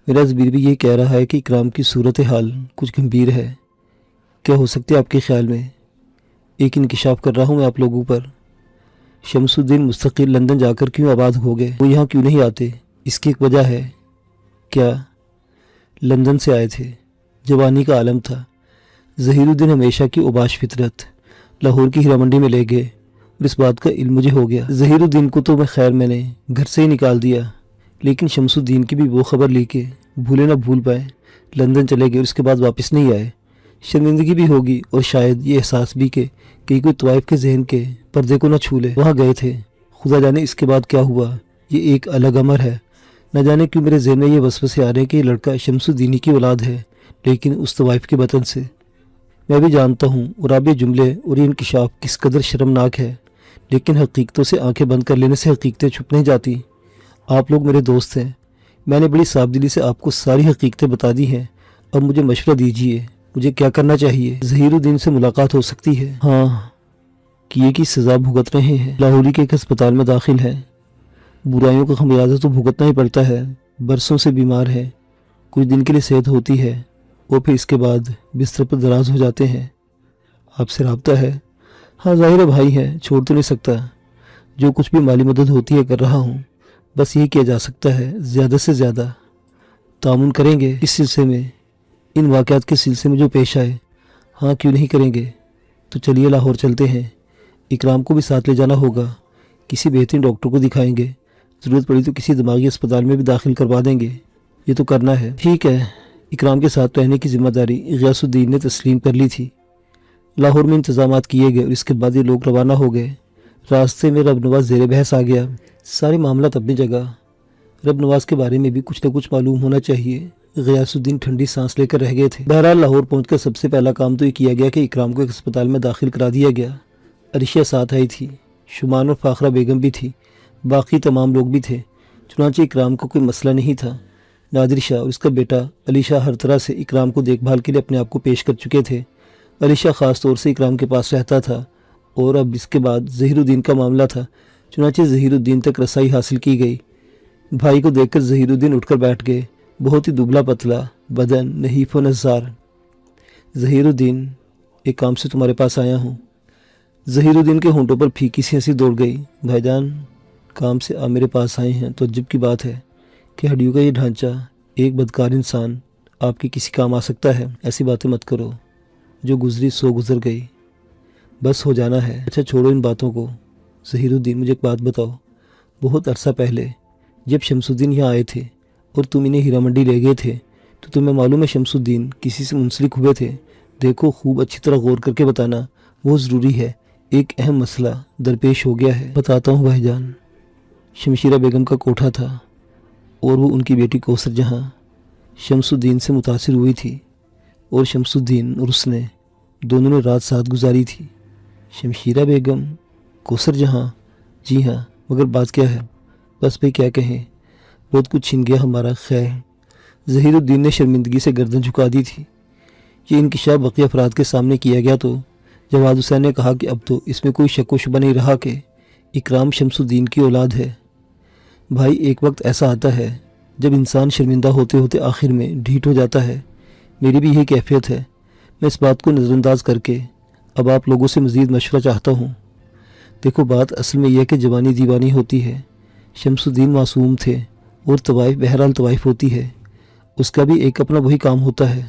A: میرا ضمیر بھی یہ کہہ رہا ہے کہ اکرام کی صورتحال کچھ گمبھیر ہے۔ کیا ہو سکتے آپ کے خیال میں؟ ایک انکشاف کر رہا ہوں میں آپ لوگوں پر۔ شمس الدین مستقل لندن جا کر کیوں آباد ہو گئے؟ وہ یہاں کیوں نہیں آتے؟ اس کی ایک وجہ ہے۔ کیا؟ لندن سے آئے تھے، جوانی کا عالم تھا۔ ظہیر الدین ہمیشہ کی اوباش فطرت لاہور کی ہیرا منڈی میں لے گئے اور اس بات کا علم مجھے ہو گیا۔ ظہیر الدین کو تو میں نے گھر سے ہی نکال دیا، لیکن شمس الدین کی بھی وہ خبر لی کہ بھولے نہ بھول پائے، لندن چلے گئے اور اس کے بعد واپس نہیں آئے۔ شرمندگی بھی ہوگی اور شاید یہ احساس بھی کہ کہیں کوئی طوائف کے ذہن کے پردے کو نہ چھو لے۔ وہاں گئے تھے، خدا جانے اس کے بعد کیا ہوا، یہ ایک الگ امر ہے۔ نہ جانے کیوں میرے ذہن میں یہ وسوسے آ رہے ہیں کہ یہ لڑکا شمس الدین کی اولاد ہے، لیکن اس طوائف کے وطن سے۔ میں بھی جانتا ہوں اور آپ یہ جملے اور یہ انکشاف کس قدر شرمناک ہے، لیکن حقیقتوں سے آنکھیں بند کر لینے سے حقیقتیں چھپ نہیں جاتی۔ آپ لوگ میرے دوست ہیں، میں نے بڑی صاف دلی سے آپ کو ساری حقیقتیں بتا دی ہیں۔ اب مجھے مشورہ دیجیے، مجھے کیا کرنا چاہیے؟ ظہیر الدین سے ملاقات ہو سکتی ہے؟ ہاں، کیے کی سزا بھگت رہے ہیں، لاہوری کے ایک ہسپتال میں داخل ہے۔ برائیوں کا خمیازہ تو بھگتنا ہی پڑتا ہے، برسوں سے بیمار ہے، کچھ دن کے لیے صحت ہوتی ہے اور پھر اس کے بعد بستر پر دراز ہو جاتے ہیں۔ آپ سے رابطہ ہے؟ ہاں ظاہر ہے بھائی ہے، چھوڑ تو نہیں سکتا، جو کچھ بھی مالی مدد ہوتی ہے کر رہا ہوں، بس یہ کیا جا سکتا ہے، زیادہ سے زیادہ تعاون کریں گے اس سلسلے میں، ان واقعات کے سلسلے میں جو پیش آئے۔ ہاں کیوں نہیں کریں گے، تو چلیے لاہور چلتے ہیں، اکرام کو بھی ساتھ لے جانا ہوگا، کسی بہترین ڈاکٹر کو دکھائیں گے، ضرورت پڑی تو کسی دماغی اسپتال میں بھی داخل کروا دیں گے، یہ تو کرنا ہے۔ ٹھیک ہے۔ اکرام کے ساتھ رہنے کی ذمہ داری غیاث الدین نے تسلیم کر لی تھی۔ لاہور میں انتظامات کیے گئے اور اس کے بعد یہ لوگ روانہ ہو گئے۔ راستے میں رب نواز زیر بحث آ گیا۔ سارے معاملات اپنی جگہ، رب نواز کے بارے میں بھی کچھ نہ کچھ معلوم ہونا چاہیے۔ غیاث الدین ٹھنڈی سانس لے کر رہ گئے تھے۔ بہرحال لاہور پہنچ کر سب سے پہلا کام تو یہ کیا گیا کہ اکرام کو ایک اسپتال میں داخل کرا دیا گیا۔ عریشہ ساتھ آئی تھی، شمان اور فاخرہ بیگم بھی تھی، باقی تمام لوگ بھی تھے۔ چنانچہ اکرام کو کوئی مسئلہ نہیں تھا۔ نادر شاہ اور اس کا بیٹا علی شاہ ہر طرح سے اکرام کو دیکھ بھال کے لیے اپنے آپ کو پیش کر چکے تھے۔ علی شاہ خاص طور سے اکرام کے پاس رہتا تھا اور اب اس کے بعد ظہیر الدین کا معاملہ تھا، چنانچہ ظہیر الدین تک رسائی حاصل کی گئی۔ بھائی کو دیکھ کر ظہیر الدین اٹھ کر بیٹھ گئے، بہت ہی دبلا پتلا بدن، نحیف و نزار۔ ظہیر الدین، ایک کام سے تمہارے پاس آیا ہوں۔ ظہیر الدین کے ہونٹوں پر پھیکی سی ہنسی دوڑ گئی۔ بھائی جان، کام سے آپ میرے پاس آئے ہیں تو عجب کی بات ہے کہ ہڈیوں کا یہ ڈھانچہ ایک بدکار انسان آپ کے کسی کام آ سکتا ہے۔ ایسی باتیں مت کرو، جو گزری سو گزر گئی، بس ہو جانا ہے۔ اچھا چھوڑو ان باتوں کو۔ ظہیر الدین، مجھے ایک بات بتاؤ، بہت عرصہ پہلے جب شمس الدین یہاں آئے تھے اور تم انہیں ہیرا منڈی لے گئے تھے تو تمہیں معلوم ہے شمس الدین کسی سے منسلک ہوئے تھے؟ دیکھو خوب اچھی طرح غور کر کے بتانا، بہت ضروری ہے، ایک اہم مسئلہ درپیش ہو گیا ہے۔ بتاتا ہوں بھائی جان۔ شمشیرہ بیگم کا کوٹھا تھا اور وہ ان کی بیٹی کوثر جہاں شمس الدین سے متاثر ہوئی تھی، اور شمس الدین اور اس نے دونوں نے رات ساتھ گزاری تھی۔ شمشیرہ بیگم، کوثر جہاں؟ جی ہاں، مگر بات کیا ہے؟ بس بھائی کیا کہیں، بہت کچھ چھن گیا ہمارا۔ خیر، ظہیر الدین نے شرمندگی سے گردن جھکا دی تھی۔ یہ انکشاف بقیہ افراد کے سامنے کیا گیا تو جواد حسین نے کہا کہ اب تو اس میں کوئی شک و شبہ نہیں رہا کہ اکرام شمس الدین کی اولاد ہے۔ بھائی ایک وقت ایسا آتا ہے جب انسان شرمندہ ہوتے ہوتے آخر میں ڈھیٹ ہو جاتا ہے، میری بھی یہی کیفیت ہے۔ میں اس بات کو نظر انداز کر کے اب آپ لوگوں سے مزید مشورہ چاہتا ہوں۔ دیکھو بات اصل میں یہ ہے کہ جوانی دیوانی ہوتی ہے، شمس الدین معصوم تھے اور طوائف بہرحال طوائف ہوتی ہے، اس کا بھی ایک اپنا وہی کام ہوتا ہے۔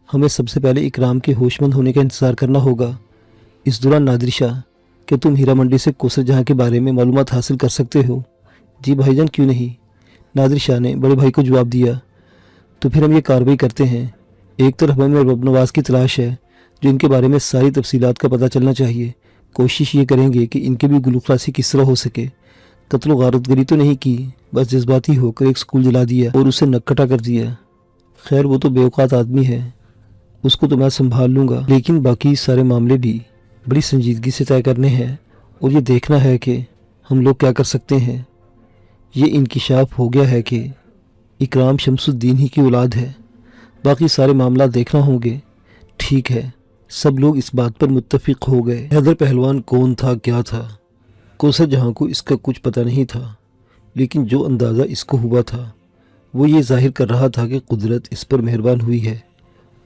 A: ہمیں سب سے پہلے اکرام کے ہوش مند ہونے کا انتظار کرنا ہوگا۔ اس دوران نادر شاہ، کہ تم ہیرا منڈی سے کوثر جہاں کے بارے میں معلومات حاصل کر سکتے ہو؟ جی بھائی جان، کیوں نہیں؟ نادر شاہ نے بڑے بھائی کو جواب دیا۔ تو پھر ہم یہ کارروائی کرتے ہیں، ایک طرف ہمیں رب نواز کی تلاش ہے، جو ان کے بارے میں ساری تفصیلات کا پتہ چلنا چاہیے۔ کوشش یہ کریں گے کہ ان کے بھی گلو خلاصی کس طرح ہو سکے۔ قتل و غارت گری تو نہیں کی، بس جذباتی ہو کر ایک سکول جلا دیا اور اسے نکٹا کر دیا۔ خیر وہ تو بے اوقات آدمی ہے، اس کو تو میں سنبھال لوں گا، لیکن باقی سارے معاملے بھی بڑی سنجیدگی سے طے کرنے ہیں اور یہ دیکھنا ہے کہ ہم لوگ کیا کر سکتے ہیں۔ یہ انکشاف ہو گیا ہے کہ اکرام شمس الدین ہی کی اولاد ہے، باقی سارے معاملات دیکھنا ہوں گے۔ ٹھیک ہے، سب لوگ اس بات پر متفق ہو گئے۔ حیدر پہلوان کون تھا، کیا تھا؟ کوثر جہاں کو اس کا کچھ پتہ نہیں تھا، لیکن جو اندازہ اس کو ہوا تھا وہ یہ ظاہر کر رہا تھا کہ قدرت اس پر مہربان ہوئی ہے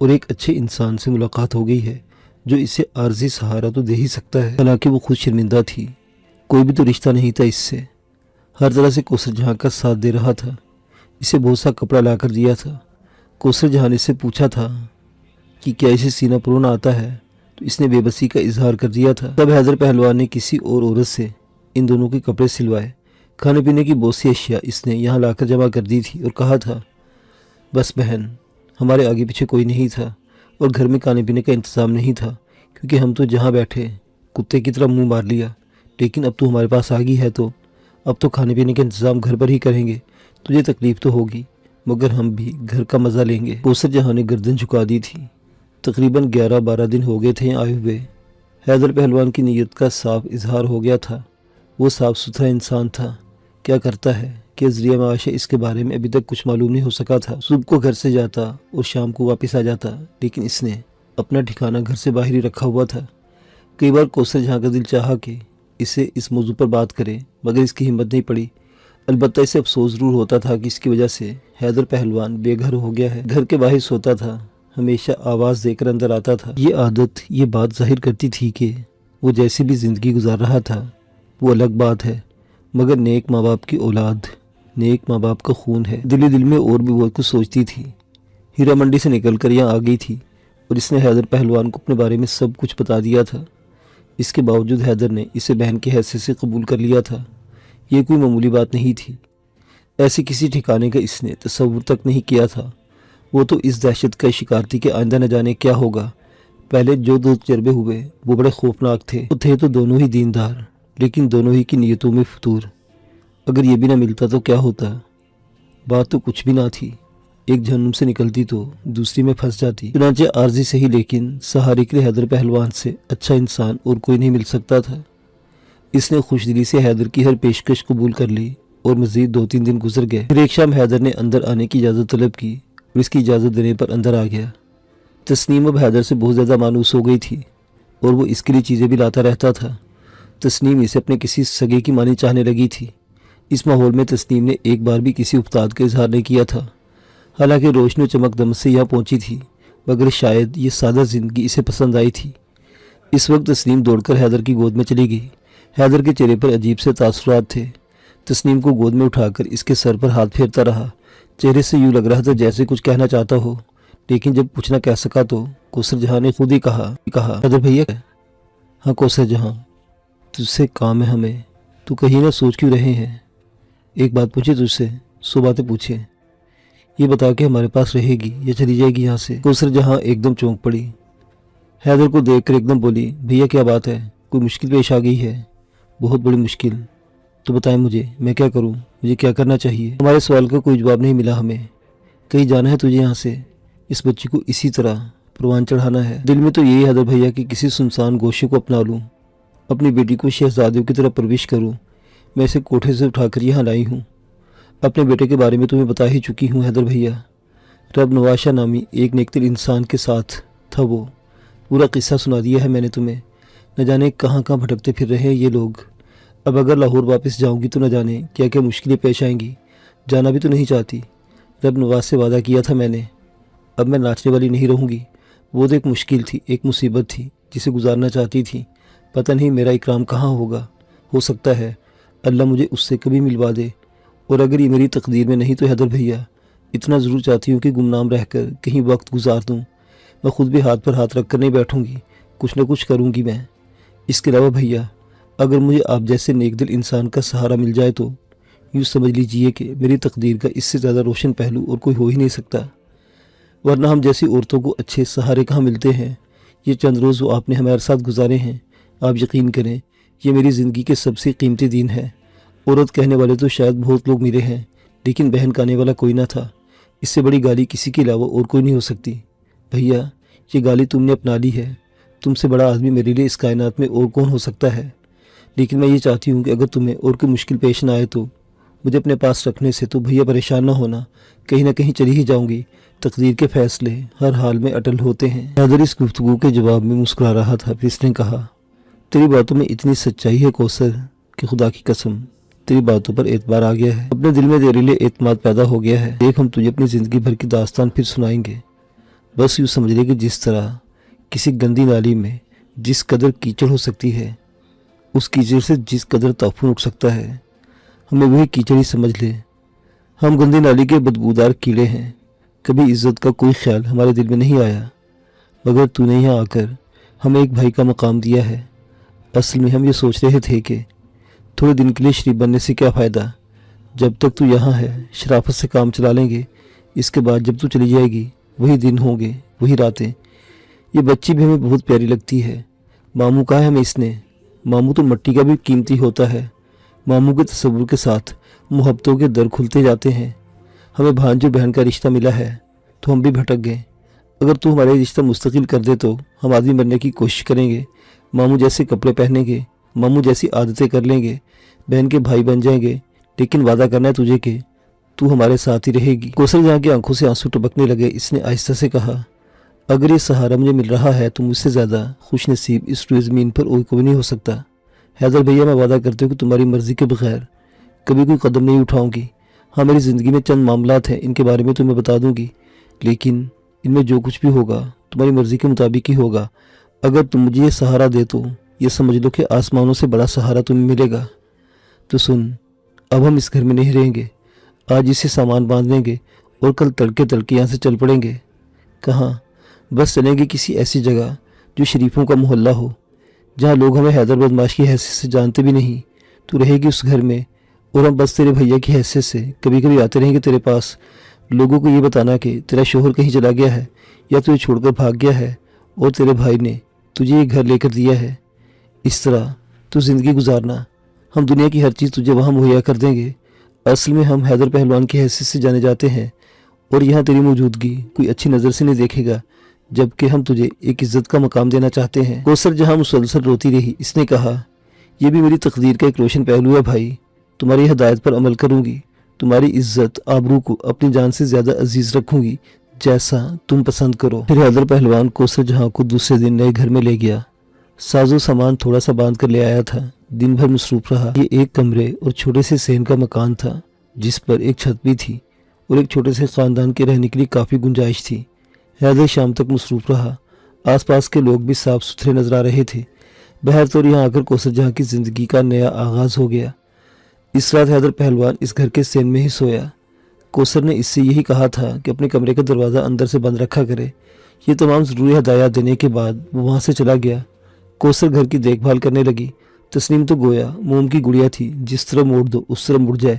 A: اور ایک اچھے انسان سے ملاقات ہو گئی ہے جو اسے عارضی سہارا تو دے ہی سکتا ہے۔ حالانکہ وہ خود شرمندہ تھی، کوئی بھی تو رشتہ نہیں تھا اس سے، ہر طرح سے کوثر جہاں کا ساتھ دے رہا تھا، اسے بہت سا کپڑا لا کر دیا تھا۔ کوثر جہاں نے اس سے پوچھا تھا کہ کیا اسے سینہ پرونا آتا ہے تو اس نے بے بسی کا اظہار کر دیا تھا۔ تب حیدر پہلوان نے کسی اور عورت سے ان دونوں کے کپڑے سلوائے، کھانے پینے کی بہت سی اشیاء اس نے یہاں لا کر جمع کر دی تھی اور کہا تھا بس بہن، ہمارے آگے پیچھے کوئی نہیں تھا اور گھر میں کھانے پینے کا انتظام نہیں تھا، کیونکہ ہم تو جہاں بیٹھے کتے کی طرح منہ مار لیا، لیکن اب تو ہمارے پاس آ گئی ہے تو اب تو کھانے پینے کا انتظام گھر پر ہی کریں گے۔ تجھے تکلیف تو ہوگی مگر ہم بھی گھر کا مزہ لیں گے۔ کوثر جہاں نے گردن جھکا دی تھی۔ تقریباً 11-12 دن ہو گئے تھے یہاں آئے ہوئے۔ حیدر پہلوان کی نیت کا صاف اظہار ہو گیا تھا، وہ صاف ستھرا انسان تھا۔ کیا کرتا ہے کہ ذریعہ معاش اس کے بارے میں ابھی تک کچھ معلوم نہیں ہو سکا تھا۔ صبح کو گھر سے جاتا اور شام کو واپس آ جاتا، لیکن اس نے اپنا ٹھکانہ گھر سے باہر ہی رکھا ہوا تھا۔ کئی بار کوثر جہاں کا دل چاہا کہ اسے اس موضوع پر بات کرے مگر اس کی ہمت نہیں پڑی۔ البتہ اسے افسوس ضرور ہوتا تھا کہ اس کی وجہ سے حیدر پہلوان بے گھر ہو گیا ہے۔ گھر کے باہر سوتا تھا، ہمیشہ آواز دے کر اندر آتا تھا۔ یہ عادت یہ بات ظاہر کرتی تھی کہ وہ جیسی بھی زندگی گزار رہا تھا وہ الگ بات ہے، مگر نیک ماں باپ کی اولاد، نیک ماں باپ کا خون ہے۔ دل ہی دل میں اور بھی بہت کچھ سوچتی تھی۔ ہیرا منڈی سے نکل کر یہاں آ گئی تھی اور اس نے حیدر پہلوان کو اپنے بارے میں سب کچھ بتا دیا تھا۔ اس کے باوجود حیدر نے اسے بہن کی حیثیت سے قبول کر لیا تھا۔ یہ کوئی معمولی بات نہیں تھی، ایسے کسی ٹھکانے کا اس نے تصور تک نہیں کیا تھا۔ وہ تو اس دہشت کا شکار تھی کہ آئندہ نہ جانے کیا ہوگا۔ پہلے جو دو تجربے ہوئے وہ بڑے خوفناک تھے۔ وہ تھے تو دونوں ہی دیندار، لیکن دونوں ہی کی نیتوں میں فتور۔ اگر یہ بھی نہ ملتا تو کیا ہوتا؟ بات تو کچھ بھی نہ تھی، ایک جہنم سے نکلتی تو دوسری میں پھنس جاتی۔ چنانچہ عارضی سے ہی لیکن سہارے کے لیے حیدر پہلوان سے اچھا انسان اور کوئی نہیں مل سکتا تھا۔ اس نے خوش دلی سے حیدر کی ہر پیشکش قبول کر لی اور مزید 2-3 دن گزر گئے۔ پھر ایک شام حیدر نے اندر آنے کی اجازت طلب کی اور اس کی اجازت دینے پر اندر آ گیا۔ تسنیم اب حیدر سے بہت زیادہ مانوس ہو گئی تھی اور وہ اس کے لیے چیزیں بھی لاتا رہتا تھا۔ تسنیم اسے اپنے کسی سگے کی مانی چاہنے لگی تھی۔ اس ماحول میں تسنیم نے ایک بار بھی کسی افتاد کا اظہار نہیں کیا تھا۔ حالانکہ روشنی و چمک دم سے یہاں پہنچی تھی مگر شاید یہ سادہ زندگی اسے پسند آئی تھی۔ اس وقت تسنیم دوڑ کر حیدر کی گود میں چلی گئی۔ حیدر کے چہرے پر عجیب سے تاثرات تھے۔ تسنیم کو گود میں اٹھا کر اس کے سر پر ہاتھ پھیرتا رہا، چہرے سے یوں لگ رہا تھا جیسے کچھ کہنا چاہتا ہو، لیکن جب کچھ نہ کہہ سکا تو کوثر جہاں نے خود ہی کہا حیدر بھیا۔ ہاں کوثر جہاں، تجھ سے کام ہے ہمیں، تو کہیں نہ سوچ کیوں رہے ہیں؟ ایک بات پوچھے تجھ سے، 100 باتیں پوچھے، یہ بتا کہ ہمارے پاس رہے گی یا چلی جائے گی یہاں سے؟ کوثر جہاں ایک دم چونک پڑی، حیدر کو دیکھ کر ایک دم بولی بھیا کیا بات ہے، کوئی مشکل پیش آ گئی ہے؟ بہت بڑی مشکل؟ تو بتائیں مجھے، میں کیا کروں، مجھے کیا کرنا چاہیے؟ ہمارے سوال کا کوئی جواب نہیں ملا ہمیں، کہیں جانا ہے تجھے یہاں سے؟ اس بچی کو اسی طرح پروان چڑھانا ہے؟ دل میں تو یہی حیدر بھیا کہ کسی سنسان گوشے کو اپنا لوں، اپنی بیٹی کو شہزادیوں کی طرح پرورش کروں۔ میں اسے کوٹھے سے اٹھا کر یہاں لائی ہوں۔ اپنے بیٹے کے بارے میں تمہیں بتا ہی چکی ہوں حیدر بھیا، رب نواشہ نامی ایک نیک دل انسان کے ساتھ تھا، وہ پورا قصہ سنا دیا ہے میں نے تمہیں۔ نہ جانے کہاں کہاں بھٹکتے پھر رہے ہیں یہ لوگ۔ اب اگر لاہور واپس جاؤں گی تو نہ جانے کیا کیا مشکلیں پیش آئیں گی، جانا بھی تو نہیں چاہتی۔ رب نواز سے وعدہ کیا تھا میں نے، اب میں ناچنے والی نہیں رہوں گی۔ وہ تو ایک مشکل تھی، ایک مصیبت تھی جسے گزارنا چاہتی تھی۔ پتہ نہیں میرا اکرام کہاں ہوگا، ہو سکتا ہے اللہ مجھے اس سے کبھی ملوا دے، اور اگر یہ میری تقدیر میں نہیں تو حیدر بھیا اتنا ضرور چاہتی ہوں کہ گمنام رہ کر کہیں وقت گزار دوں۔ میں خود بھی ہاتھ پر ہاتھ رکھ کر نہیں بیٹھوں گی، کچھ نہ کچھ کروں گی میں۔ اس کے علاوہ بھیا اگر مجھے آپ جیسے نیک دل انسان کا سہارا مل جائے تو یوں سمجھ لیجئے کہ میری تقدیر کا اس سے زیادہ روشن پہلو اور کوئی ہو ہی نہیں سکتا۔ ورنہ ہم جیسی عورتوں کو اچھے سہارے کہاں ملتے ہیں، یہ چند روز وہ آپ نے ہمارے ساتھ گزارے ہیں، آپ یقین کریں یہ میری زندگی کے سب سے قیمتی دن ہے۔ عورت کہنے والے تو شاید بہت لوگ ملے ہیں، لیکن بہن کہنے والا کوئی نہ تھا۔ اس سے بڑی گالی کسی کے علاوہ اور کوئی نہیں ہو سکتی۔ بھیا یہ گالی تم نے اپنا لی ہے، تم سے بڑا آدمی میرے لیے اس کائنات میں اور کون ہو سکتا ہے؟ لیکن میں یہ چاہتی ہوں کہ اگر تمہیں اور کوئی مشکل پیش نہ آئے تو مجھے اپنے پاس رکھنے سے تو بھیا پریشان نہ ہونا، کہیں نہ کہیں چلی ہی جاؤں گی۔ تقدیر کے فیصلے ہر حال میں اٹل ہوتے ہیں۔ حیدر اس گفتگو کے جواب میں مسکرا رہا تھا، پھر اس نے کہا، تیری باتوں میں اتنی سچائی ہے کوثر کہ خدا کی قسم تیری باتوں پر اعتبار آ گیا ہے، اپنے دل میں تیرے لیے اعتماد پیدا ہو گیا ہے۔ دیکھ ہم تجھے اپنی زندگی بھر کی داستان پھر سنائیں گے، بس یوں سمجھ لے کہ جس طرح کسی گندی نالی میں جس قدر کیچڑ ہو سکتی ہے، اس کیچڑ سے جس قدر طوفان اٹھ سکتا ہے، ہمیں وہی کیچڑ ہی سمجھ لے۔ ہم گندی نالی کے بدبودار کیڑے ہیں، کبھی عزت کا کوئی خیال ہمارے دل میں نہیں آیا، مگر تو نے یہاں آ کر ہمیں ایک بھائی کا مقام دیا ہے۔ اصل میں ہم یہ سوچ رہے تھے کہ تھوڑے دن کے لیے شریف بننے سے کیا فائدہ، جب تک تو یہاں ہے شرافت سے کام چلا لیں گے، اس کے بعد جب تو چلی جائے گی وہی دن ہوں گے، وہی راتیں۔ یہ بچی بھی ہمیں بہت پیاری لگتی ہے۔ ماموں کہا ہے ہمیں اس نے، ماموں تو مٹی کا بھی قیمتی ہوتا ہے۔ ماموں کے تصور کے ساتھ محبتوں کے در کھلتے جاتے ہیں۔ ہمیں بھانجو بہن کا رشتہ ملا ہے تو ہم بھی بھٹک گئے۔ اگر تو ہمارے رشتہ مستقل کر دے تو ہم آدمی بننے کی کوشش کریں گے، ماموں جیسے کپڑے پہنیں گے، ماموں جیسی عادتیں کر لیں گے، بہن کے بھائی بن جائیں گے، لیکن وعدہ کرنا ہے تجھے کہ تو ہمارے ساتھ ہی رہے گی۔ کوثر جہاں کی آنکھوں سے آنسو ٹپکنے لگے، اس نے آہستہ سے کہا، اگر یہ سہارا مجھے مل رہا ہے تو مجھ سے زیادہ خوش نصیب اس روئے زمین پر کوئی نہیں ہو سکتا۔ حیدر بھیا میں وعدہ کرتے ہوں کہ تمہاری مرضی کے بغیر کبھی کوئی قدم نہیں اٹھاؤں گی۔ ہاں میری زندگی میں چند معاملات ہیں، ان کے بارے میں تمہیں بتا دوں گی، لیکن ان میں جو کچھ بھی ہوگا تمہاری مرضی کے مطابق ہی ہوگا۔ اگر تم مجھے یہ سہارا دے تو یہ سمجھ لو کہ آسمانوں سے بڑا سہارا تمہیں ملے گا۔ تو سن، اب ہم اس گھر میں نہیں رہیں گے، آج اسے سامان باندھ لیں گے اور کل تڑکے تڑکے یہاں سے چل پڑیں گے۔ کہاں؟ بس چلیں گے کسی ایسی جگہ جو شریفوں کا محلہ ہو، جہاں لوگ ہمیں حیدر بدماش کی حیثیت سے جانتے بھی نہیں۔ تو رہے گی اس گھر میں اور ہم بس تیرے بھیا کی حیثیت سے کبھی کبھی آتے رہیں گے تیرے پاس، لوگوں کو یہ بتانا کہ تیرا شوہر کہیں چلا گیا ہے یا تجھے چھوڑ کر بھاگ گیا ہے اور تیرے بھائی نے تجھے یہ گھر لے کر دیا ہے۔ اس طرح تو زندگی گزارنا، ہم دنیا کی ہر چیز تجھے وہاں مہیا کر دیں گے۔ اصل میں ہم حیدر پہلوان کی حیثیت سے جانے جاتے ہیں اور یہاں تیری موجودگی کوئی اچھی نظر سے نہیں دیکھے گا، جبکہ ہم تجھے ایک عزت کا مقام دینا چاہتے ہیں۔ کوثر جہاں مسلسل روتی رہی، اس نے کہا، یہ بھی میری تقدیر کا ایک روشن پہلو ہے بھائی، تمہاری ہدایت پر عمل کروں گی، تمہاری عزت آبرو کو اپنی جان سے زیادہ عزیز رکھوں گی، جیسا تم پسند کرو۔ پھر حیدر پہلوان کوثر جہاں کو دوسرے دن نئے گھر میں لے گیا۔ ساز و سامان تھوڑا سا باندھ کر لے آیا تھا، دن بھر مصروف رہا۔ یہ ایک کمرے اور چھوٹے سے صحن کا مکان تھا، جس پر ایک چھت بھی تھی اور ایک چھوٹے سے خاندان کے رہنے کے لیے کافی گنجائش تھی۔ حیدر شام تک مصروف رہا، آس پاس کے لوگ بھی صاف ستھرے نظر آ رہے تھے۔ بہرطور یہاں آ کر کوثر جہاں کی زندگی کا نیا آغاز ہو گیا۔ اس رات حیدر پہلوان اس گھر کے صحن میں ہی سویا۔ کوثر نے اس سے یہی کہا تھا کہ اپنے کمرے کا دروازہ اندر سے بند رکھا کرے۔ یہ تمام ضروری ہدایات دینے کے بعد وہ وہاں سے چلا گیا۔ کوثر گھر کی دیکھ بھال کرنے لگی۔ تسنیم تو گویا موم کی گڑیا تھی، جس طرح موڑ دو اس طرح مڑ جائے۔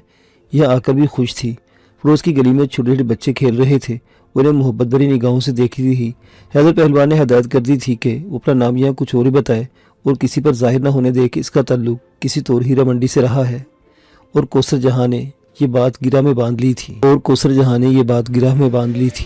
A: یہ آ کر بھی خوش تھی۔ پڑوس کی گلی میں چھوٹے چھوٹے بچے کھیل رہے تھے، انہیں محبت بھری نگاہوں سے دیکھ رہی تھی۔ حیدر پہلوان نے ہدایت کر دی تھی کہ وہ اپنا نام یہاں کچھ اور ہی بتائے اور کسی پر ظاہر نہ ہونے دے کہ اس کا تعلق کسی طور ہیرا منڈی سے رہا ہے۔ اور کوثر جہاں نے یہ بات گرہ میں باندھ لی تھی۔